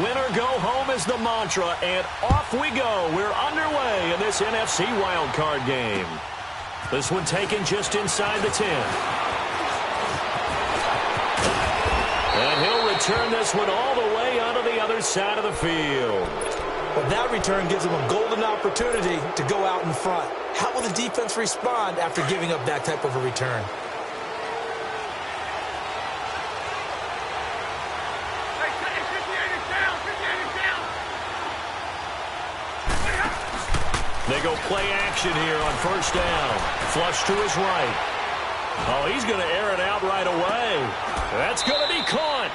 Winner go home is the mantra, and off we go. We're underway in this NFC wildcard game. This one taken just inside the 10. And he'll return this one all the way onto the other side of the field. Well, that return gives him a golden opportunity to go out in front. How will the defense respond after giving up that type of a return? They go play action here on first down. Flush to his right. Oh, he's going to air it out right away. That's going to be caught.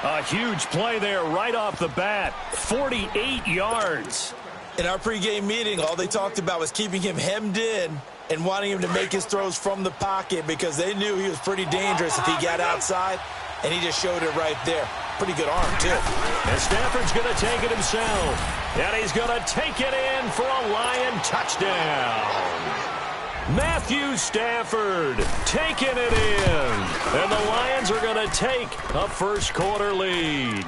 A huge play there right off the bat. 48 yards. In our pregame meeting, all they talked about was keeping him hemmed in and wanting him to make his throws from the pocket because they knew he was pretty dangerous if he got outside, and he just showed it right there. Pretty good arm, too. And Stafford's going to take it himself. And he's going to take it in for a Lion touchdown. Matthew Stafford taking it in. And the Lions are going to take a first quarter lead.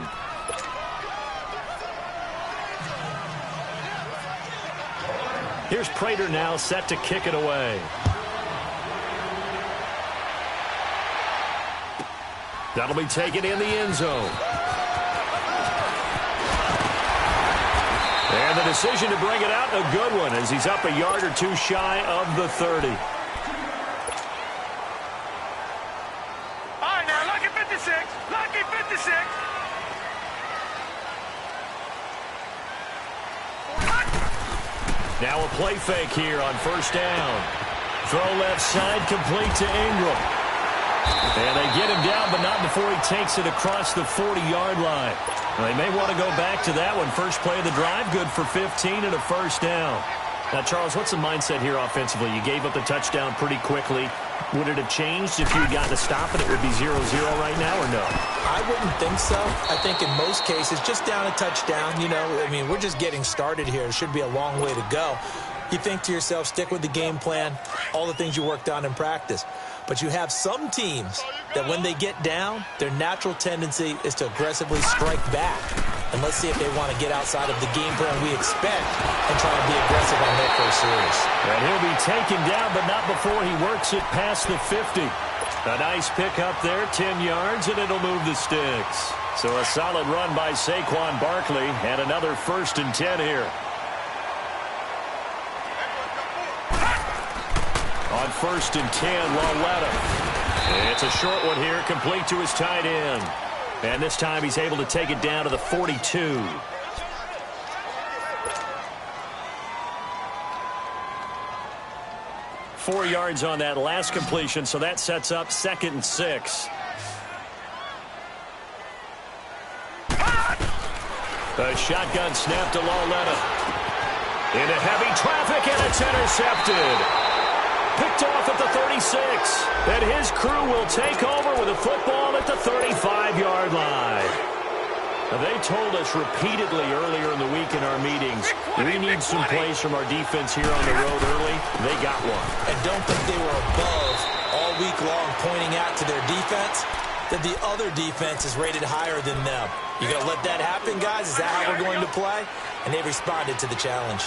Here's Prater now set to kick it away. That'll be taken in the end zone. And the decision to bring it out, a good one, as he's up a yard or two shy of the 30. All right, now, lucky 56. Lucky 56. Now a play fake here on first down. Throw left side, complete to Ingram. And they get him down, but not before he takes it across the 40-yard line. They may want to go back to that one. First play of the drive, good for 15 and a first down. Now, Charles, what's the mindset here offensively? You gave up the touchdown pretty quickly. Would it have changed if you had gotten a stop and it would be 0-0 right now, or no? I wouldn't think so. I think in most cases, just down a touchdown, you know, I mean, we're just getting started here. It should be a long way to go. You think to yourself, stick with the game plan, all the things you worked on in practice. But you have some teams that when they get down, their natural tendency is to aggressively strike back. And let's see if they want to get outside of the game plan we expect and try to be aggressive on their first series. And he'll be taken down, but not before he works it past the 50. A nice pick up there, 10 yards, and it'll move the sticks. So a solid run by Saquon Barkley, and another 1st and 10 here. On 1st and 10, Lauletta. It's a short one here, complete to his tight end. And this time he's able to take it down to the 42. Four yards on that last completion, so that sets up 2nd and 6. A shotgun snap to Lauletta. Into heavy traffic, and it's intercepted. Picked off at the 36. And his crew will take over with a football at the 35-yard line. Now, they told us repeatedly earlier in the week in our meetings, we need some plays from our defense here on the road early. They got one. And don't think they were above all week long pointing out to their defense that the other defense is rated higher than them. You going to let that happen, guys? Is that how we're going to play? And they responded to the challenge.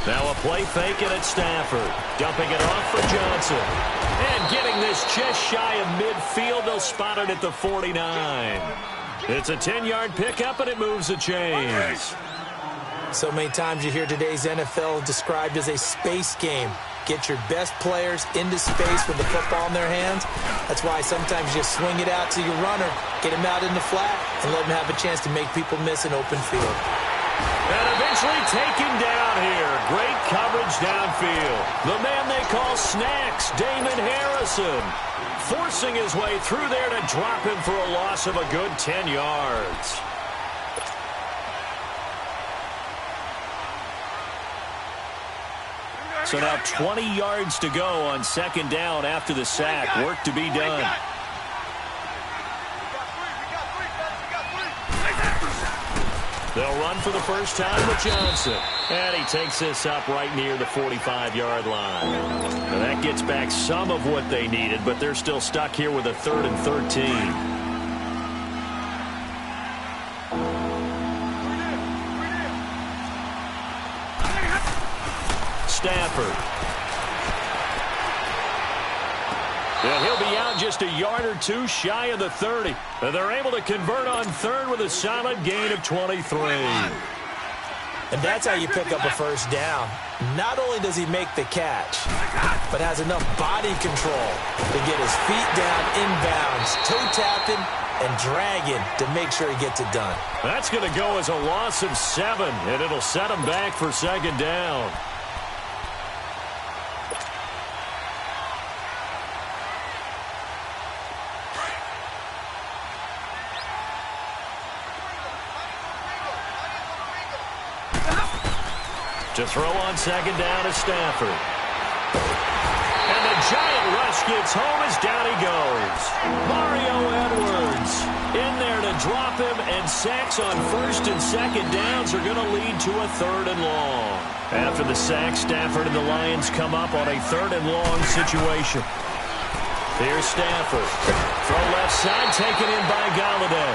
Now a play fake it at Stafford. Dumping it off for Johnson. And getting this just shy of midfield. They'll spot it at the 49. It's a 10-yard pickup, and it moves the chains. So many times you hear today's NFL described as a space game. Get your best players into space with the football in their hands. That's why sometimes you swing it out to your runner, get him out in the flat, and let him have a chance to make people miss an open field. And eventually taken down here. Great coverage downfield. The man they call Snacks, Damon Harrison, forcing his way through there to drop him for a loss of a good 10 yards. So now 20 yards to go on 2nd down after the sack. Work to be done. They'll run for the first time with Johnson. And he takes this up right near the 45-yard line. Now that gets back some of what they needed, but they're still stuck here with a 3rd and 13. Stafford. And he'll be out just a yard or two shy of the 30. And they're able to convert on 3rd with a solid gain of 23. And that's how you pick up a first down. Not only does he make the catch, but has enough body control to get his feet down inbounds, toe tapping and dragging to make sure he gets it done. That's going to go as a loss of 7, and it'll set him back for 2nd down. To throw on 2nd down is Stafford. And the giant rush gets home as down he goes. Mario Edwards in there to drop him, and sacks on 1st and 2nd downs are going to lead to a 3rd and long. After the sack, Stafford and the Lions come up on a 3rd and long situation. Here's Stafford. Throw left side, taken in by Galladay.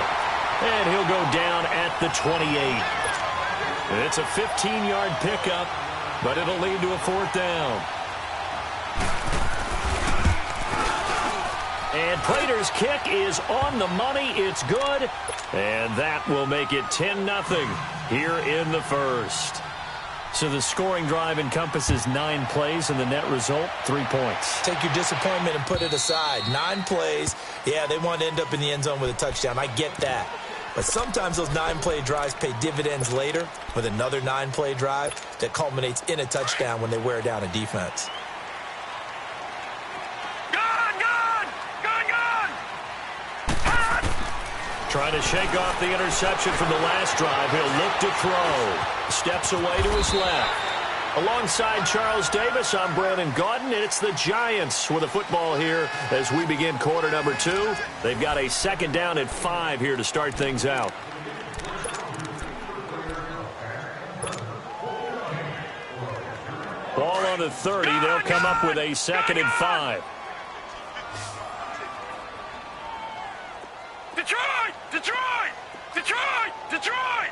And he'll go down at the 28. It's a 15-yard pickup, but it'll lead to a 4th down. And Prater's kick is on the money. It's good. And that will make it 10-0 here in the first. So the scoring drive encompasses 9 plays, and the net result, 3 points. Take your disappointment and put it aside. 9 plays. Yeah, they want to end up in the end zone with a touchdown. I get that. But sometimes those 9-play drives pay dividends later with another 9-play drive that culminates in a touchdown when they wear down a defense. Trying to shake off the interception from the last drive. He'll look to throw. Steps away to his left. Alongside Charles Davis, I'm Brandon Gaudin, and it's the Giants with a football here as we begin quarter number 2. They've got a 2nd down and 5 here to start things out. Ball on the 30. They'll come up with a 2nd and 5. Detroit! Detroit! Detroit! Detroit!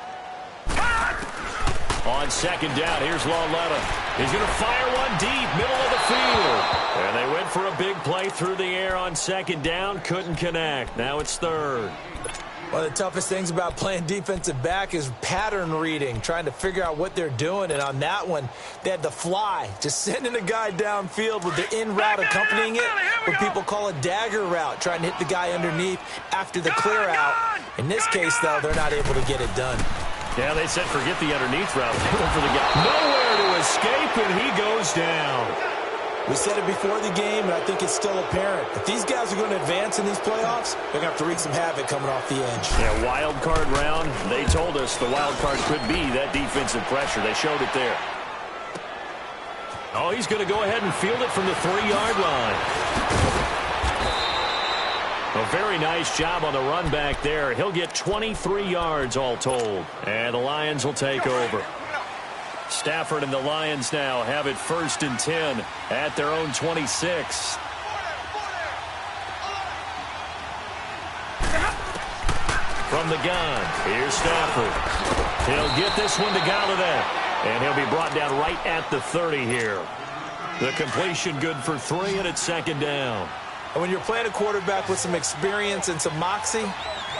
On 2nd down, here's Lauletta. He's going to fire one deep, middle of the field. And they went for a big play through the air on 2nd down. Couldn't connect. Now it's 3rd. One of the toughest things about playing defensive back is pattern reading, trying to figure out what they're doing. And on that one, they had the fly, just sending a guy downfield with the in route accompanying it, what people call a dagger route, trying to hit the guy underneath after the clear out. In this case, though, they're not able to get it done. Yeah, they said forget the underneath route. For the guy. Nowhere to escape, and he goes down. We said it before the game, and I think it's still apparent. If these guys are going to advance in these playoffs, they're going to have to wreak some havoc coming off the edge. Yeah, wild card round. They told us the wild card could be that defensive pressure. They showed it there. Oh, he's going to go ahead and field it from the 3-yard line. A very nice job on the run back there. He'll get 23 yards all told. And the Lions will take over. Stafford and the Lions now have it 1st and 10 at their own 26. From the gun, here's Stafford. He'll get this one to Galladay. And he'll be brought down right at the 30 here. The completion good for 3, and it's 2nd down. And when you're playing a quarterback with some experience and some moxie,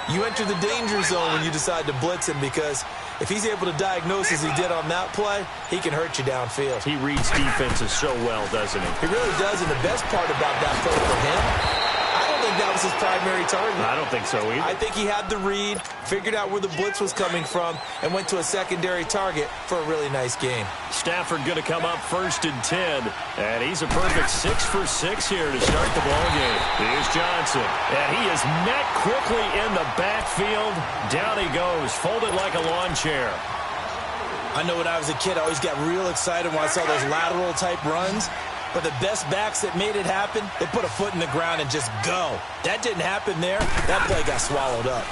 you enter the danger zone when you decide to blitz him, because if he's able to diagnose as he did on that play, he can hurt you downfield. He reads defenses so well, doesn't he? He really does, and the best part about that play for him, I don't think that was his primary target. I don't think so either. I think he had the read, figured out where the blitz was coming from, and went to a secondary target for a really nice game. Stafford going to come up 1st and 10, and he's a perfect 6 for 6 here to start the ball game. Here's Johnson, and he is met quickly in the backfield. Down he goes, folded like a lawn chair. I know when I was a kid, I always got real excited when I saw those lateral-type runs. But the best backs that made it happen, they put a foot in the ground and just go. That didn't happen there. That play got swallowed up.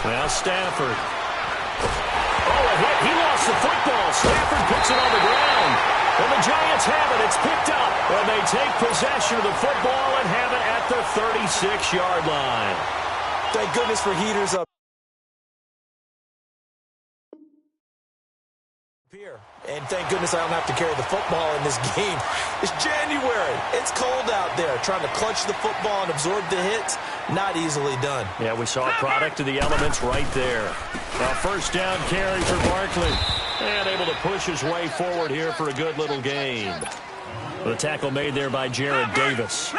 Well, Stafford Oh, a hit. He lost the football. Stafford puts it on the ground. And the Giants have it. It's picked up. And they take possession of the football and have it at the 36-yard line. Thank goodness for heaters up here. And thank goodness I don't have to carry the football in this game. It's January. It's cold out there. Trying to clutch the football and absorb the hits, not easily done. Yeah, we saw a product of the elements right there. Now, first down carry for Barkley. And able to push his way forward here for a good little gain. The tackle made there by Jared Davis.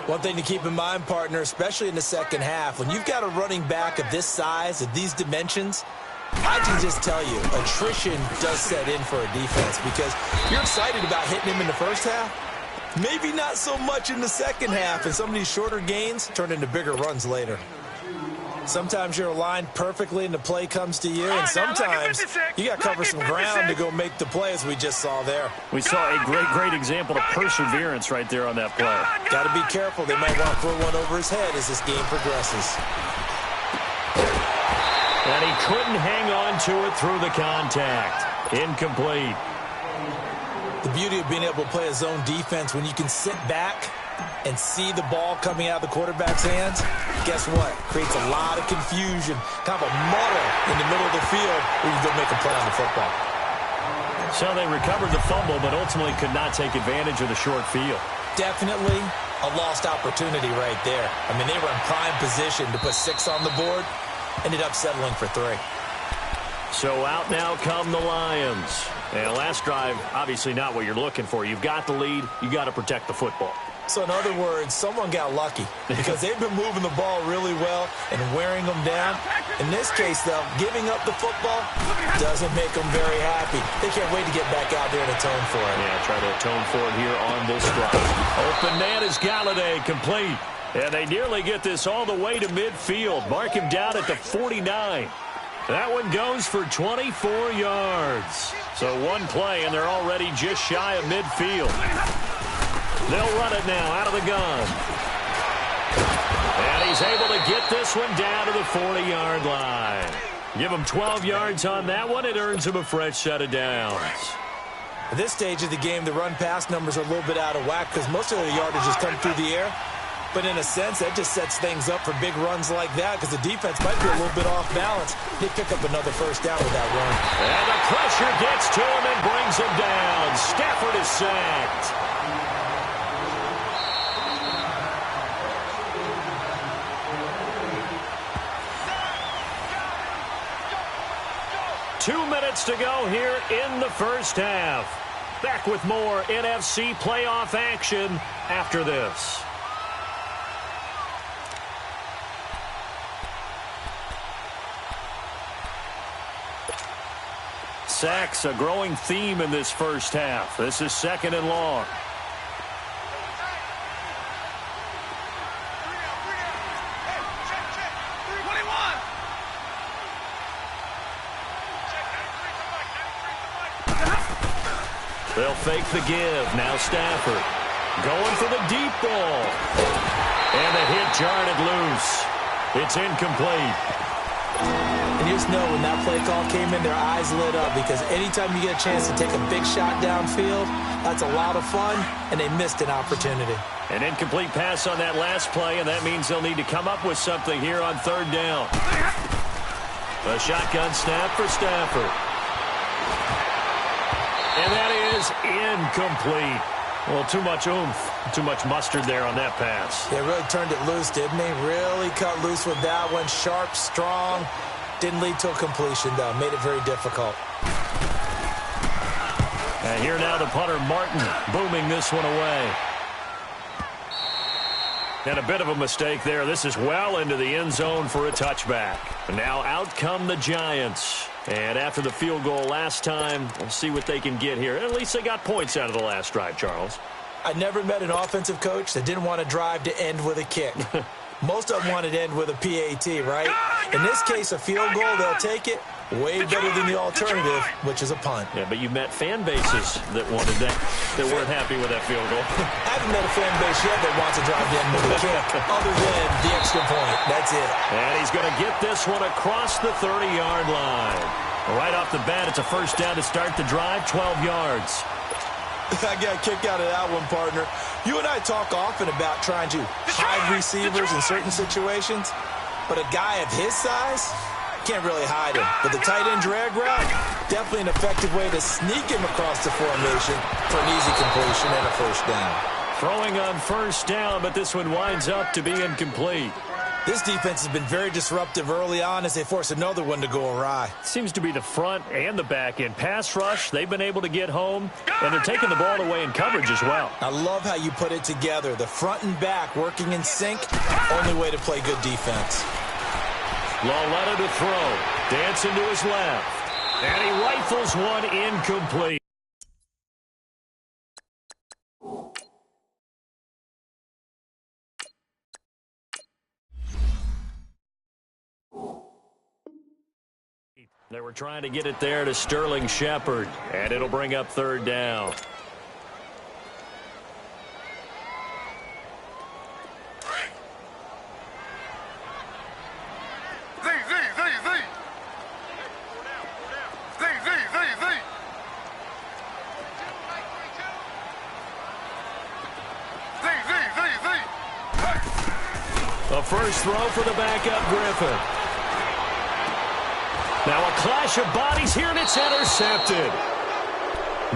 One thing to keep in mind, partner, especially in the second half, when you've got a running back of this size, of these dimensions, I can just tell you, attrition does set in for a defense because you're excited about hitting him in the first half. Maybe not so much in the second half, and some of these shorter gains turn into bigger runs later. Sometimes you're aligned perfectly and the play comes to you, and sometimes you got to cover some ground to go make the play, as we just saw there. We saw a great example of perseverance right there on that play. Got to be careful. They might want to throw one over his head as this game progresses. And he couldn't hang on to it through the contact. Incomplete. The beauty of being able to play a zone defense when you can sit back and see the ball coming out of the quarterback's hands, guess what? Creates a lot of confusion, kind of a muddle in the middle of the field where you can go make a play on the football. So they recovered the fumble, but ultimately could not take advantage of the short field. Definitely a lost opportunity right there. I mean, they were in prime position to put 6 on the board, ended up settling for 3. So out now come the Lions. And last drive, obviously not what you're looking for. You've got the lead. You got to protect the football. So in other words, someone got lucky because they've been moving the ball really well and wearing them down. In this case, though, giving up the football doesn't make them very happy. They can't wait to get back out there and atone for it. Yeah, try to atone for it here on this drive. Open man is Galladay, complete. And they nearly get this all the way to midfield. Mark him down at the 49. That one goes for 24 yards. So one play, and they're already just shy of midfield. They'll run it now out of the gun. And he's able to get this one down to the 40-yard line. Give him 12 yards on that one. It earns him a fresh set of downs. At this stage of the game, the run-pass numbers are a little bit out of whack because most of the yardage has come through the air. But in a sense, that just sets things up for big runs like that because the defense might be a little bit off balance. They pick up another first down with that run. And the pressure gets to him and brings him down. Stafford is sacked. Two minutes to go here in the first half. Back with more NFC playoff action after this. Sacks, a growing theme in this first half. This is 2nd and long. They'll fake the give. Now Stafford going for the deep ball. And the hit jarred it loose. It's incomplete. And you just know when that play call came in, their eyes lit up because anytime you get a chance to take a big shot downfield, that's a lot of fun, and they missed an opportunity. An incomplete pass on that last play, and that means they'll need to come up with something here on 3rd down. A shotgun snap for Stafford. And that is incomplete. Well, too much oomph, too much mustard there on that pass. They really turned it loose, didn't they? Really cut loose with that one. Sharp, strong. Didn't lead to a completion, though. Made it very difficult. And here now the punter, Martin, booming this one away. And a bit of a mistake there. This is well into the end zone for a touchback. Now out come the Giants. And after the field goal last time, we'll see what they can get here. At least they got points out of the last drive, Charles. I never met an offensive coach that didn't want to drive to end with a kick. Most of them wanted to end with a PAT, right? In this case, a field goal, they'll take it. Way better than the alternative, which is a punt. Yeah, but you met fan bases that wanted that weren't happy with that field goal. I haven't met a fan base yet that wants to drive the end with a kick, other than the extra point. That's it. And he's going to get this one across the 30-yard line. Right off the bat, it's a first down to start the drive, 12 yards. I got a kick out of that one, partner. You and I talk often about trying to hide receivers in certain situations, but a guy of his size can't really hide him. But the tight end drag route, definitely an effective way to sneak him across the formation for an easy completion and a first down. Throwing on first down, but this one winds up to be incomplete. This defense has been very disruptive early on as they force another one to go awry. Seems to be the front and the back end. Pass rush, they've been able to get home, and they're taking the ball away in coverage as well. I love how you put it together. The front and back working in sync, only way to play good defense. Loletta to throw. Dancing to his left. And he rifles one incomplete. They were trying to get it there to Sterling Shepard, and it'll bring up third down. A first throw for the backup Griffin. Now a clash of bodies here, and it's intercepted.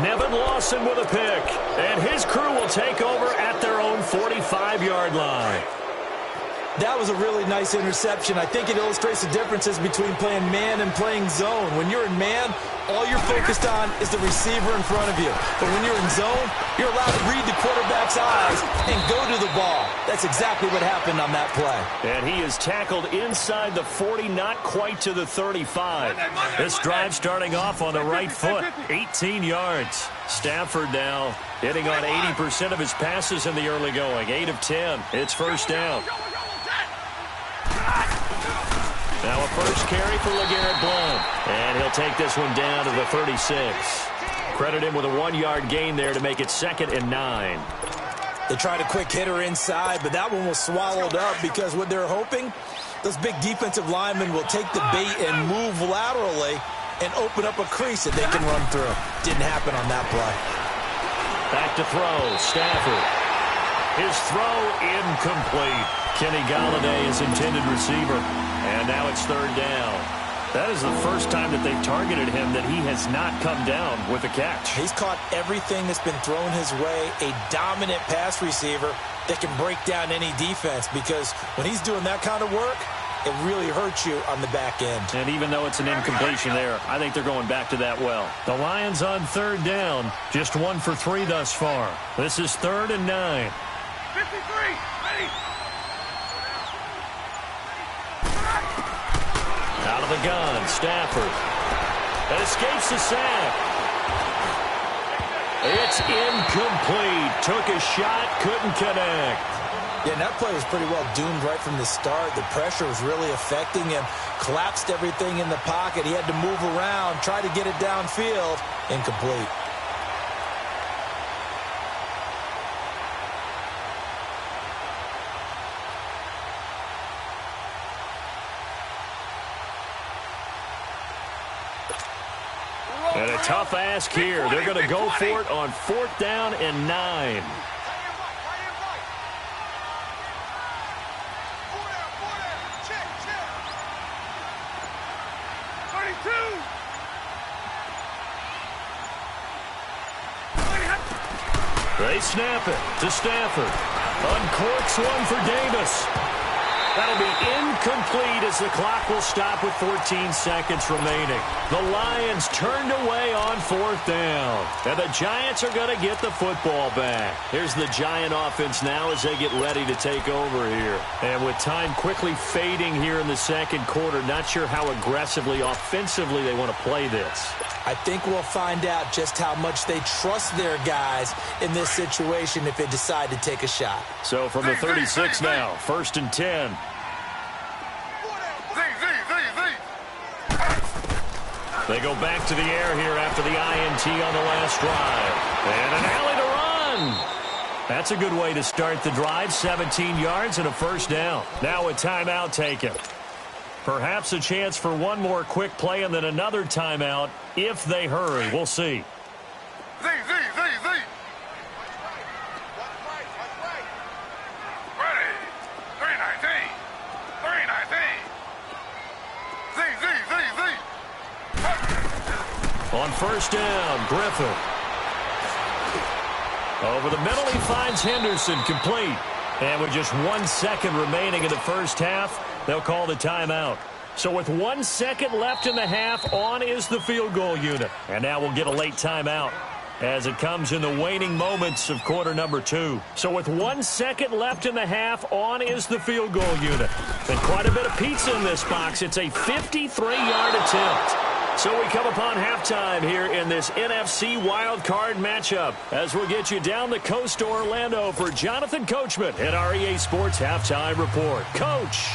Nevin Lawson with a pick, and his crew will take over at their own 45-yard line. That was a really nice interception. I think it illustrates the differences between playing man and playing zone. When you're in man, all you're focused on is the receiver in front of you. But when you're in zone, you're allowed to read the quarterback's eyes and go to the ball. That's exactly what happened on that play. And he is tackled inside the 40, not quite to the 35. This drive starting off on the right foot, 18 yards. Stafford now hitting on 80% of his passes in the early going, 8 of 10. It's first down. Now a first carry for LeGarrette Blount. And he'll take this one down to the 36. Credit him with a 1-yard gain there to make it 2nd and 9. They tried a quick hitter inside, but that one was swallowed up because what they're hoping, those big defensive linemen will take the bait and move laterally and open up a crease that they can run through. Didn't happen on that play. Back to throw. Stafford. His throw incomplete. Kenny Golladay is intended receiver. And now it's third down. That is the first time that they've targeted him that he has not come down with a catch. He's caught everything that's been thrown his way. A dominant pass receiver that can break down any defense, because when he's doing that kind of work, it really hurts you on the back end. And even though it's an incompletion there, I think they're going back to that well. The Lions on third down, just 1 for 3 thus far. This is 3rd and 9. 53, ready. Out of the gun, Stafford. That escapes the sack. It's incomplete. Took a shot, couldn't connect. Yeah, and that play was pretty well doomed right from the start. The pressure was really affecting him. Collapsed everything in the pocket. He had to move around, try to get it downfield. Incomplete. And a tough ask here. They're going to go for it on 4th down and 9. They snap it to Stafford. Uncorks one for Davis. That'll be incomplete as the clock will stop with 14 seconds remaining. The Lions turned away on 4th down. And the Giants are going to get the football back. Here's the Giant offense now as they get ready to take over here. And with time quickly fading here in the second quarter, not sure how aggressively, offensively they want to play this. I think we'll find out just how much they trust their guys in this situation if they decide to take a shot. So from the 36 now, 1st and 10. They go back to the air here after the INT on the last drive. And an alley to run. That's a good way to start the drive. 17 yards and a first down. Now a timeout taken. Perhaps a chance for one more quick play and then another timeout if they hurry. We'll see. Z. Ready. 319. 319. Z. On first down, Griffin. Over the middle, he finds Henderson, complete. And with just 1 second remaining in the first half, they'll call the timeout. So with 1 second left in the half, on is the field goal unit. And now we'll get a late timeout as it comes in the waning moments of quarter number 2. So with 1 second left in the half, on is the field goal unit. And quite a bit of pizza in this box. It's a 53-yard attempt. So we come upon halftime here in this NFC wildcard matchup as we'll get you down the coast to Orlando for Jonathan Coachman at our EA Sports Halftime Report. Coach!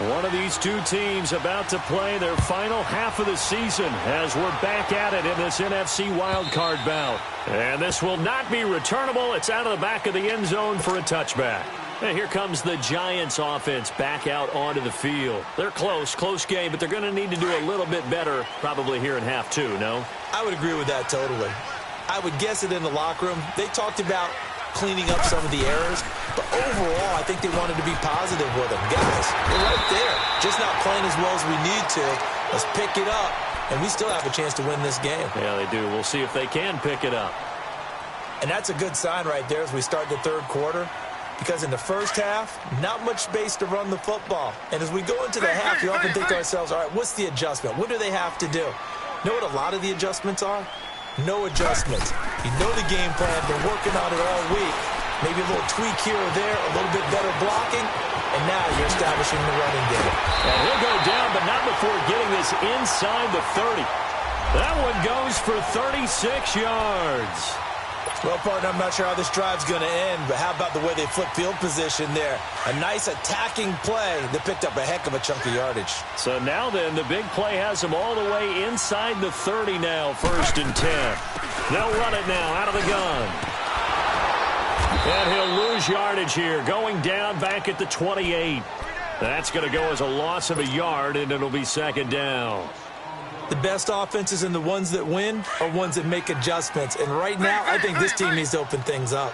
One of these two teams about to play their final half of the season as we're back at it in this NFC wildcard bout. And this will not be returnable. It's out of the back of the end zone for a touchback. And here comes the Giants offense back out onto the field. They're close game, but they're going to need to do a little bit better probably here in half 2, no? I would agree with that totally. I would guess it in the locker room. They talked about cleaning up some of the errors, but overall, I think they wanted to be positive with them. Guys, we're right there. Just not playing as well as we need to. Let's pick it up, and we still have a chance to win this game. Yeah, they do. We'll see if they can pick it up. And that's a good sign right there as we start the third quarter. Because in the first half, not much space to run the football. And as we go into the half, we often think to ourselves, all right, what's the adjustment? What do they have to do? Know what a lot of the adjustments are? No adjustments. You know the game plan, been working on it all week. Maybe a little tweak here or there, a little bit better blocking, and now you're establishing the running game. And he'll go down, but not before getting this inside the 30. That one goes for 36 yards. Well, partner, I'm not sure how this drive's going to end, but how about the way they flip field position there? A nice attacking play that picked up a heck of a chunk of yardage. So now then, the big play has them all the way inside the 30 now, 1st and 10. They'll run it now out of the gun. And he'll lose yardage here, going down back at the 28. That's going to go as a loss of a yard, and it'll be 2nd down. The best offenses and the ones that win are ones that make adjustments. And right now, I think this team needs to open things up.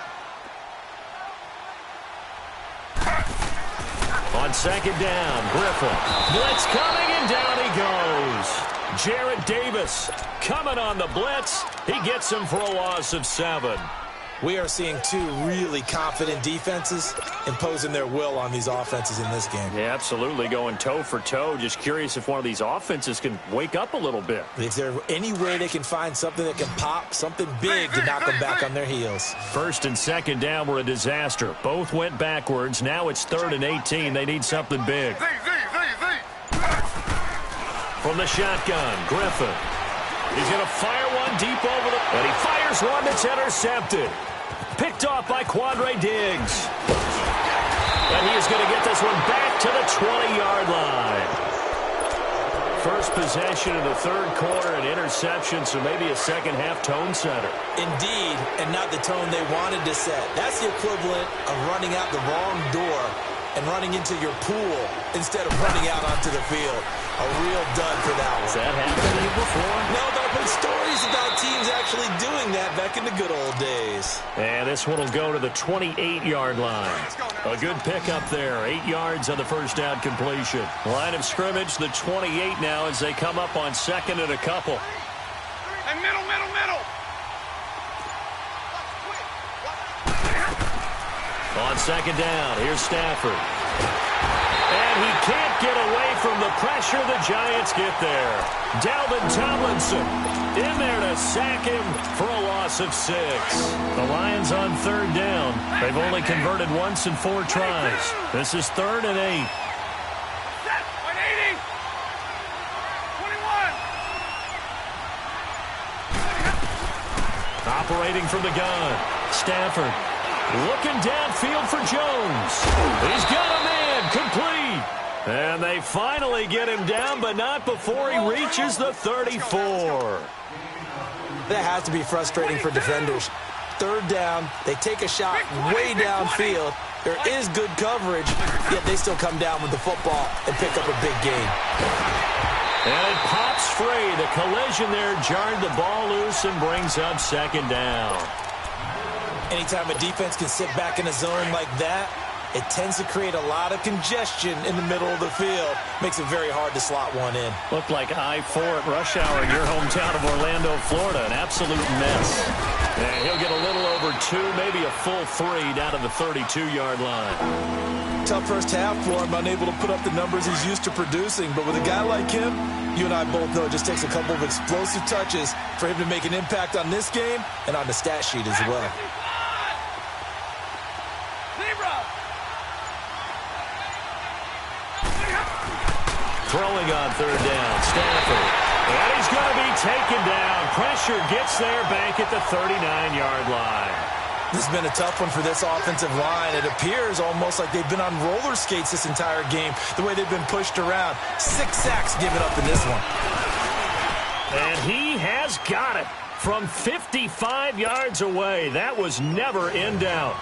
On 2nd down, Griffin. Blitz coming, and down he goes. Jarrett Davis coming on the blitz. He gets him for a loss of 7. We are seeing two really confident defenses imposing their will on these offenses in this game. Yeah, absolutely, going toe for toe. Just curious if one of these offenses can wake up a little bit. Is there any way they can find something that can pop, something big to knock them back on their heels? 1st and 2nd down were a disaster. Both went backwards. Now it's 3rd and 18. They need something big. From the shotgun, Griffin. He's going to fire one deep over the... And he fires one that's intercepted. Picked off by Quandre Diggs. And he is going to get this one back to the 20-yard line. First possession of the third quarter, an interception, so maybe a second-half tone setter. Indeed, and not the tone they wanted to set. That's the equivalent of running out the wrong door and running into your pool instead of running out onto the field. A real dud for that one. Has that happened to you before? No, but I've heard stories about teams actually doing that back in the good old days. And this one will go to the 28-yard line. A good pickup there. 8 yards on the first down completion. Line of scrimmage, the 28 now as they come up on 2nd and a couple. And middle. On 2nd down, here's Stafford. And he can't get away from the pressure. The Giants get there. Dalvin Tomlinson in there to sack him for a loss of 6. The Lions on 3rd down. They've only converted once in 4 tries. This is 3rd and 8. Set. 180. 21. Operating from the gun. Stafford looking downfield for Jones. He's got a man. Complete. And they finally get him down, but not before he reaches the 34. That has to be frustrating for defenders. Third down, they take a shot way downfield. There is good coverage, yet they still come down with the football and pick up a big gain. And it pops free. The collision there jarred the ball loose and brings up second down. Anytime a defense can sit back in a zone like that, it tends to create a lot of congestion in the middle of the field. Makes it very hard to slot one in. Looked like I-4 at rush hour in your hometown of Orlando, Florida. An absolute mess. And he'll get a little over 2, maybe a full 3 down to the 32-yard line. Tough first half for him, unable to put up the numbers he's used to producing. But with a guy like him, you and I both know it just takes a couple of explosive touches for him to make an impact on this game and on the stat sheet as well. Throwing on third down, Stafford. And he's going to be taken down. Pressure gets there back at the 39-yard line. This has been a tough one for this offensive line. It appears almost like they've been on roller skates this entire game, the way they've been pushed around. 6 sacks given up in this one. And he has got it from 55 yards away. That was never in doubt.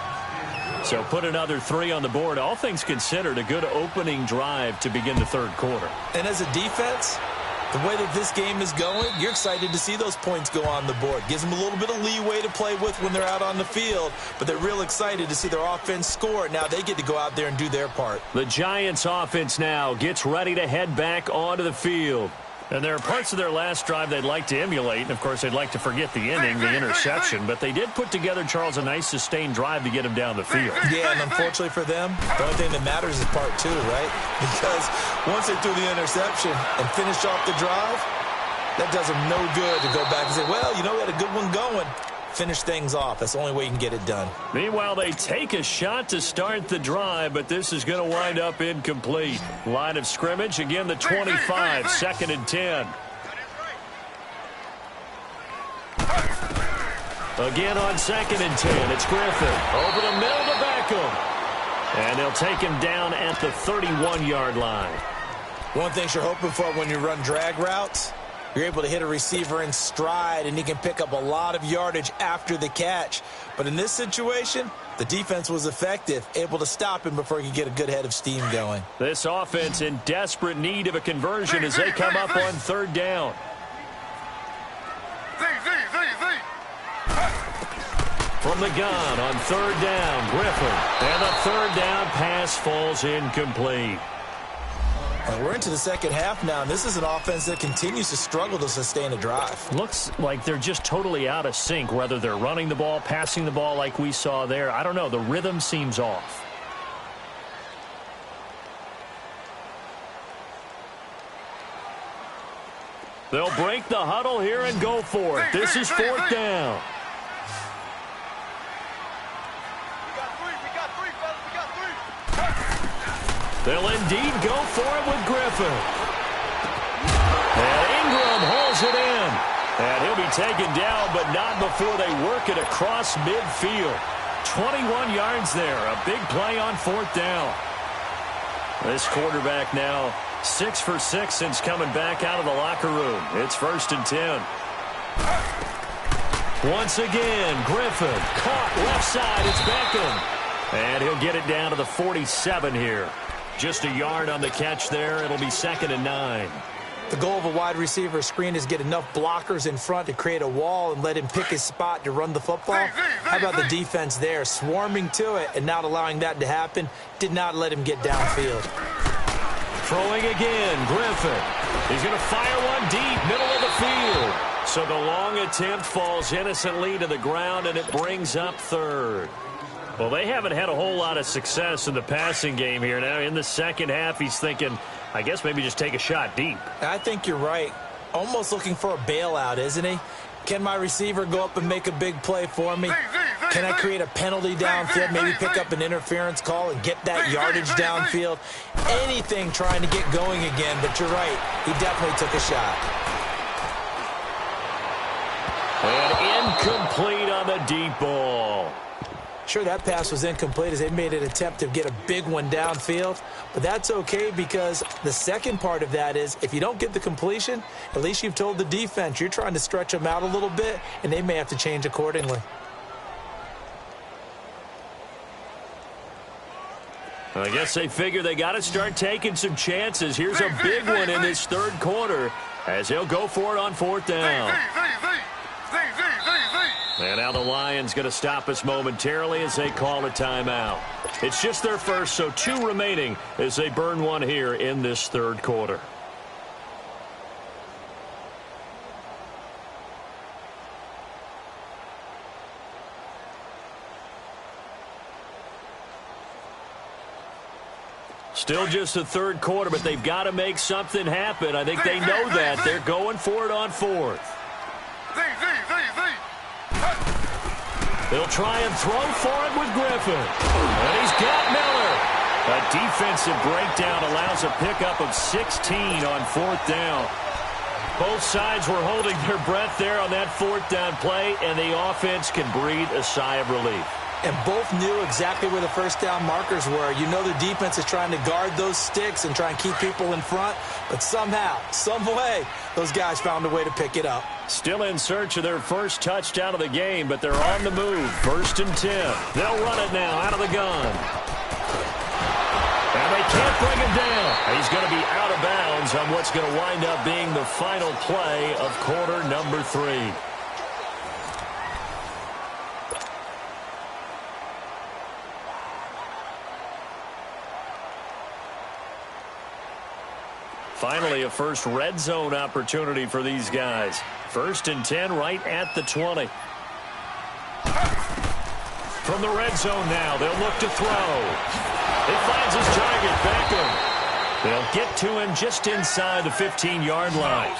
So put another 3 on the board. All things considered, a good opening drive to begin the third quarter. And as a defense, the way that this game is going, you're excited to see those points go on the board. Gives them a little bit of leeway to play with when they're out on the field, but they're real excited to see their offense score. Now they get to go out there and do their part. The Giants offense now gets ready to head back onto the field. And there are parts of their last drive they'd like to emulate. And, of course, they'd like to forget the ending, the interception. But they did put together, Charles, a nice sustained drive to get him down the field. Yeah, and unfortunately for them, the only thing that matters is part 2, right? Because once they threw the interception and finished off the drive, that does them no good to go back and say, well, you know, we had a good one going. Finish things off. That's the only way you can get it done. Meanwhile, they take a shot to start the drive, but this is going to wind up incomplete. Line of scrimmage, again, the 25, 2nd and 10. Again on 2nd and 10, it's Griffin. Over the middle to Beckham. And they'll take him down at the 31-yard line. One thing you're hoping for when you run drag routes, you're able to hit a receiver in stride, and he can pick up a lot of yardage after the catch. But in this situation, the defense was effective, able to stop him before he could get a good head of steam going. This offense in desperate need of a conversion as they come up on third down. From the gun on third down, Griffin. And the third down pass falls incomplete. We're into the second half now, and this is an offense that continues to struggle to sustain a drive. Looks like they're just totally out of sync, whether they're running the ball, passing the ball like we saw there. I don't know. The rhythm seems off. They'll break the huddle here and go for it. This is fourth down. They'll indeed go for it with Griffin. And Ingram holds it in. And he'll be taken down, but not before they work it across midfield. 21 yards there. A big play on fourth down. This quarterback now 6 for 6 since coming back out of the locker room. It's 1st and 10. Once again, Griffin caught left side. It's Beckham. And he'll get it down to the 47 here. Just a yard on the catch there. It'll be 2nd and 9. The goal of a wide receiver screen is get enough blockers in front to create a wall and let him pick his spot to run the football. How about the defense there, swarming to it and not allowing that to happen? Did not let him get downfield. Throwing again, Griffin. He's going to fire one deep, middle of the field. So the long attempt falls innocently to the ground, and it brings up third. Well, they haven't had a whole lot of success in the passing game here. Now, in the second half, he's thinking, I guess maybe just take a shot deep. I think you're right. Almost looking for a bailout, isn't he? Can my receiver go up and make a big play for me? Can I create a penalty downfield, maybe pick up an interference call and get that yardage downfield? Anything trying to get going again, but you're right. He definitely took a shot. And incomplete on the deep ball. Sure, that pass was incomplete as they made an attempt to get a big one downfield, but that's okay because the second part of that is if you don't get the completion, at least you've told the defense you're trying to stretch them out a little bit, and they may have to change accordingly. I guess they figure they got to start taking some chances. Here's a big one in this third quarter as they'll go for it on fourth down. And now the Lions going to stop us momentarily as they call a timeout. It's just their first, so 2 remaining as they burn one here in this third quarter. Still just the third quarter, but they've got to make something happen. I think they know that. They're going for it on fourth. They'll try and throw for it with Griffin. And he's got Miller. A defensive breakdown allows a pickup of 16 on fourth down. Both sides were holding their breath there on that fourth down play, and the offense can breathe a sigh of relief. And both knew exactly where the first down markers were. You know the defense is trying to guard those sticks and try and keep people in front. But somehow, some way, those guys found a way to pick it up. Still in search of their first touchdown of the game, but they're on the move. 1st and 10. They'll run it now out of the gun. And they can't bring him down. He's going to be out of bounds on what's going to wind up being the final play of quarter number 3. Finally, a first red zone opportunity for these guys. 1st and 10 right at the 20. From the red zone now, they'll look to throw. He finds his target, Beckham. They'll get to him just inside the 15-yard line.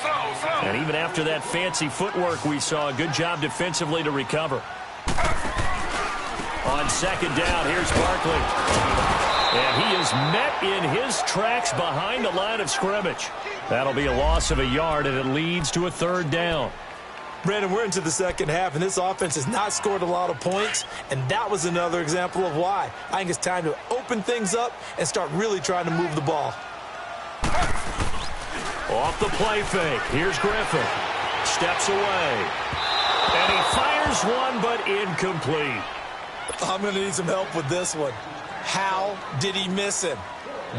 And even after that fancy footwork we saw, a good job defensively to recover. On second down, here's Barkley. And he is met in his tracks behind the line of scrimmage. That'll be a loss of a yard, and it leads to a 3rd down. Brandon, we're into the second half, and this offense has not scored a lot of points, and that was another example of why. I think it's time to open things up and start really trying to move the ball. Off the play fake. Here's Griffin. Steps away. And he fires one, but incomplete. I'm going to need some help with this one. How did he miss him?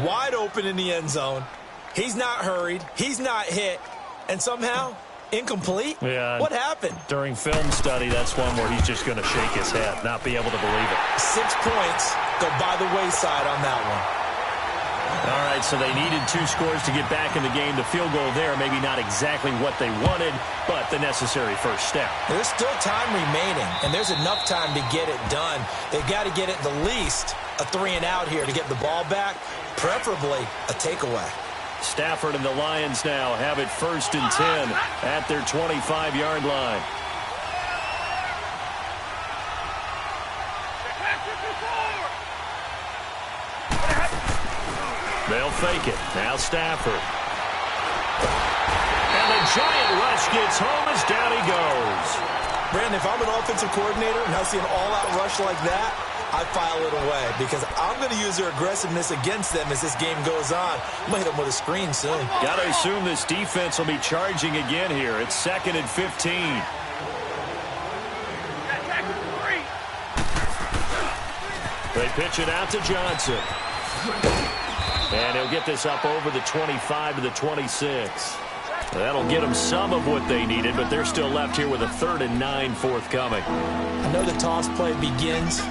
Wide open in the end zone. He's not hurried. He's not hit. And somehow, incomplete? Yeah. What happened? During film study, that's one where he's just going to shake his head, not be able to believe it. 6 points go by the wayside on that one. All right, so they needed 2 scores to get back in the game. The field goal there, maybe not exactly what they wanted, but the necessary first step. There's still time remaining, and there's enough time to get it done. They've got to get it the least a 3-and-out here to get the ball back, preferably a takeaway. Stafford and the Lions now have it 1st and 10 at their 25-yard line. They'll fake it. Now Stafford. And the giant rush gets home as down he goes. Brandon, if I'm an offensive coordinator and I see an all-out rush like that, I file it away because I'm going to use their aggressiveness against them as this game goes on. I'm going to hit them with a screen soon. Got to assume this defense will be charging again here. It's 2nd and 15. They pitch it out to Johnson. And he'll get this up over the 25 to the 26. That'll get them some of what they needed, but they're still left here with a 3rd and 9 forthcoming. I know the toss play begins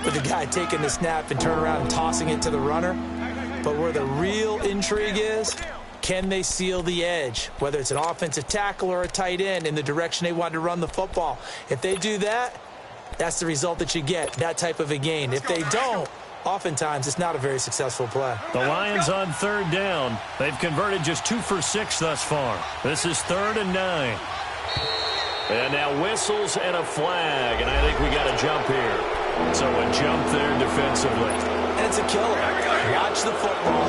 with the guy taking the snap and turn around and tossing it to the runner. But where the real intrigue is, can they seal the edge? Whether it's an offensive tackle or a tight end in the direction they want to run the football. If they do that, that's the result that you get, that type of a gain. If they don't, oftentimes it's not a very successful play. The Lions on 3rd down. They've converted just 2 for 6 thus far. This is 3rd and 9. And now whistles and a flag, and I think we got a jump here. So a jump there defensively. And it's a killer. Watch the football.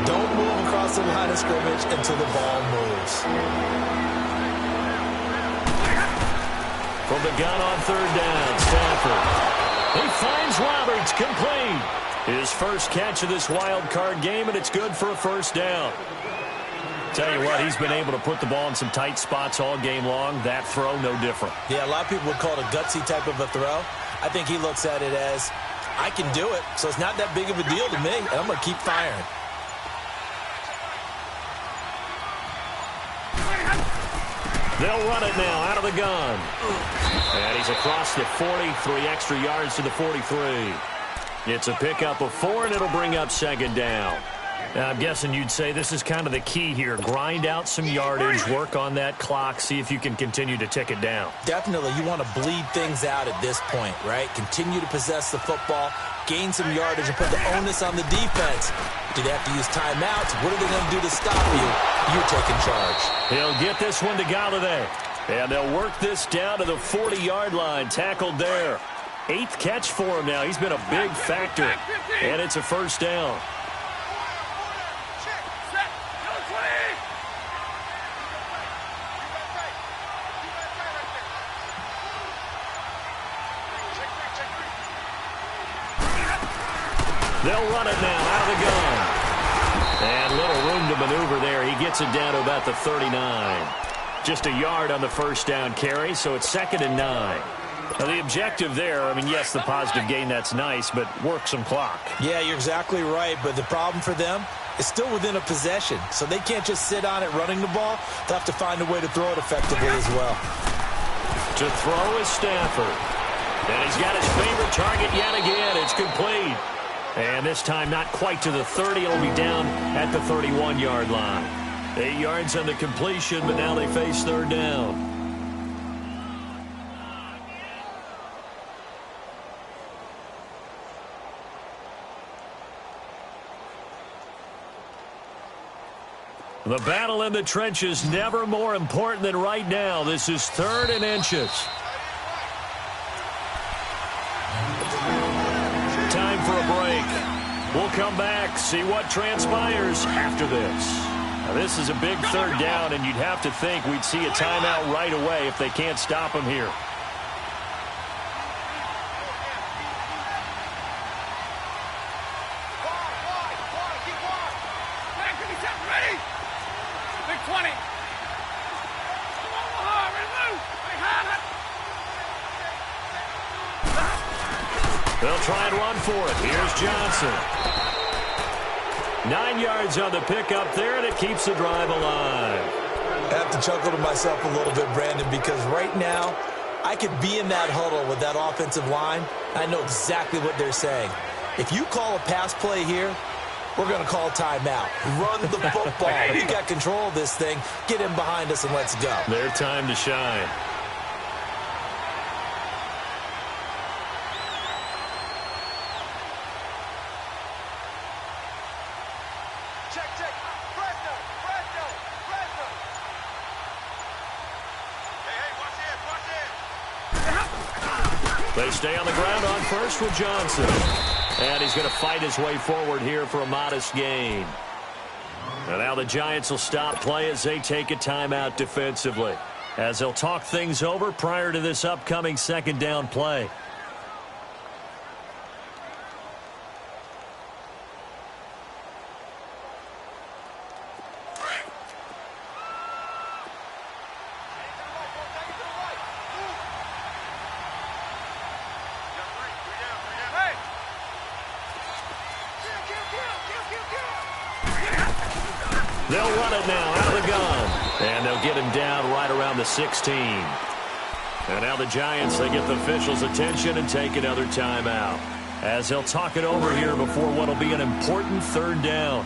Don't move across the line of scrimmage until the ball moves. From the gun on 3rd down, Stafford. He finds Roberts, complete. His first catch of this wild card game, and it's good for a first down. Tell you what, he's been able to put the ball in some tight spots all game long. That throw, no different. Yeah, a lot of people would call it a gutsy type of a throw. I think he looks at it as, I can do it, so it's not that big of a deal to me, and I'm going to keep firing. They'll run it now out of the gun. And he's across the 40, 3 extra yards to the 43. It's a pickup of 4, and it'll bring up second down. Now, I'm guessing you'd say this is kind of the key here. Grind out some yardage, work on that clock, see if you can continue to tick it down. Definitely, you want to bleed things out at this point, right? Continue to possess the football, gain some yardage, and put the onus on the defense. Do they have to use timeouts? What are they going to do to stop you? You're taking charge. He'll get this one to Galladay. And they'll work this down to the 40-yard line, tackled there. 8th catch for him now. He's been a big factor. And it's a first down. They'll run it now out of the gun. And little room to maneuver there. He gets it down to about the 39. Just a yard on the first down carry, so it's 2nd and 9. Now, the objective there, I mean, yes, the positive gain, that's nice, but work some clock. Yeah, you're exactly right, but the problem for them is still within a possession, so they can't just sit on it running the ball. They'll have to find a way to throw it effectively as well. To throw is Stafford. And he's got his favorite target yet again. It's complete. And this time not quite to the 30. It'll be down at the 31-yard line. 8 yards on the completion, but now they face third down. The battle in the trenches never more important than right now. This is 3rd and inches. Time for a break. We'll come back, see what transpires after this. Now, this is a big third down, and you'd have to think we'd see a timeout right away if they can't stop him here. They'll try and run for it. Here's Johnson. 9 yards on the pickup there, and it keeps the drive alive. I have to chuckle to myself a little bit, Brandon, because right now I could be in that huddle with that offensive line. I know exactly what they're saying. If you call a pass play here, we're going to call timeout. Run the football. We got control of this thing. Get in behind us and let's go. Their time to shine. They stay on the ground on first with Johnson. And he's going to fight his way forward here for a modest gain. And now the Giants will stop play as they take a timeout defensively, as they'll talk things over prior to this upcoming second down play. They'll run it now out of the gun. And they'll get him down right around the 16. And now the Giants, they get the officials' attention and take another timeout, as they'll talk it over here before what will be an important third down.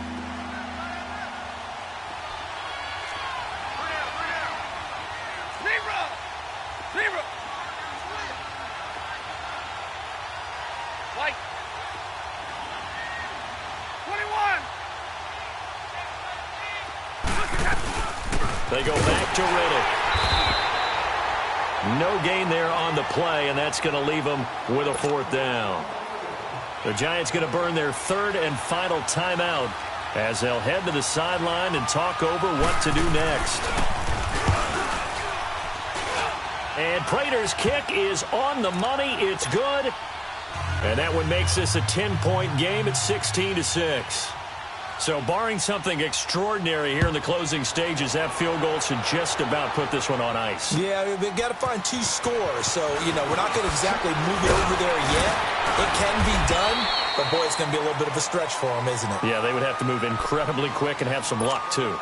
They go back to Riddick. No gain there on the play, and that's going to leave them with a fourth down. The Giants going to burn their third and final timeout as they'll head to the sideline and talk over what to do next. And Prater's kick is on the money. It's good. And that one makes this a 10-point game at 16-6. So barring something extraordinary here in the closing stages, that field goal should just about put this one on ice. Yeah, we've got to find 2 scores. So, we're not going to exactly move it over there yet. It can be done, but, boy, it's going to be a little bit of a stretch for them, isn't it? Yeah, they would have to move incredibly quick and have some luck, too.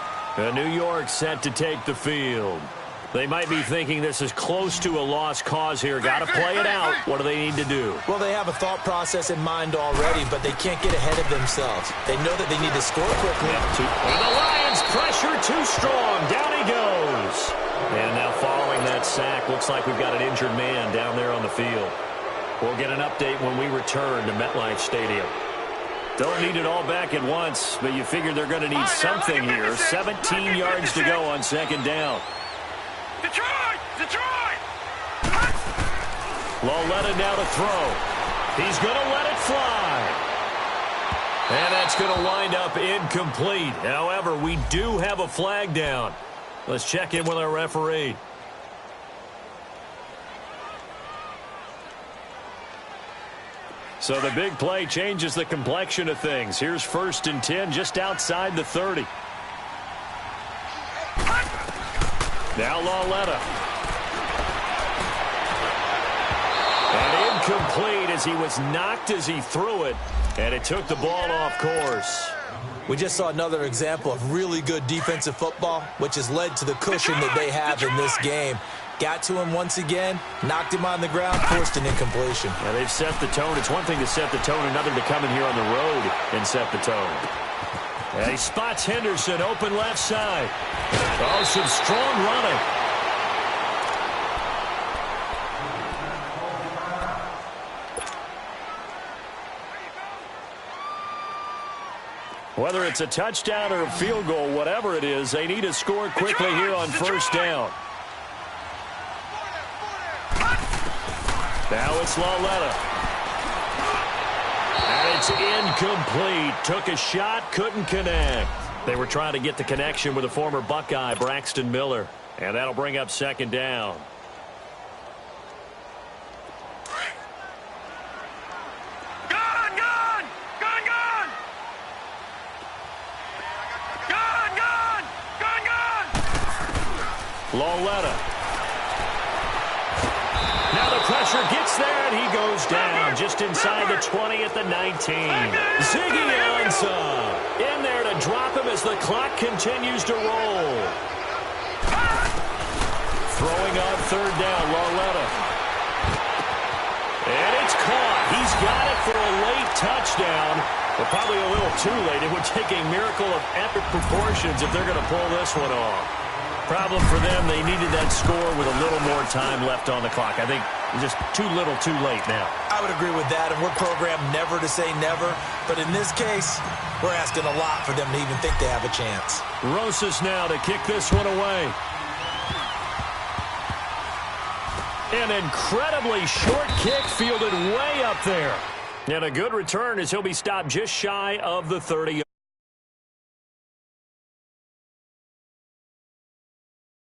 New York set to take the field. They might be thinking this is close to a lost cause here. Got to play it out. What do they need to do? Well, they have a thought process in mind already, but they can't get ahead of themselves. They know that they need to score quickly. And the Lions pressure too strong. Down he goes. And now following that sack, looks like we've got an injured man down there on the field. We'll get an update when we return to MetLife Stadium. Don't need it all back at once, but you figure they're going to need something here. 17 yards to go on second down. Detroit! Loletta now to throw. He's going to let it fly. And that's going to wind up incomplete. However, we do have a flag down. Let's check in with our referee. So the big play changes the complexion of things. Here's 1st and 10 just outside the 30. Now Loletta. And incomplete as he was knocked as he threw it. And it took the ball off course. We just saw another example of really good defensive football, which has led to the cushion that they have in this game. Got to him once again, knocked him on the ground, forced an incompletion. Now they've set the tone. It's one thing to set the tone, another to come in here on the road and set the tone. And he spots Henderson, open left side. Oh, some strong running. Whether it's a touchdown or a field goal, whatever it is, they need to score quickly here on 1st down. Now it's Loletta. And it's incomplete. Took a shot, couldn't connect. They were trying to get the connection with a former Buckeye, Braxton Miller. And that'll bring up 2nd down. Loletta. Now the pressure gets there, and he goes down just inside the 20 at the 19. Ziggy Ansah in there to drop him as the clock continues to roll. Throwing on 3rd down, Loletta. And it's caught. He's got it for a late touchdown, but probably a little too late. It would take a miracle of epic proportions if they're going to pull this one off. Problem for them, they needed that score with a little more time left on the clock. I think just too little too late now. I would agree with that, and we're programmed never to say never. But in this case, we're asking a lot for them to even think they have a chance. Rosas now to kick this one away. An incredibly short kick fielded way up there. And a good return as he'll be stopped just shy of the 30.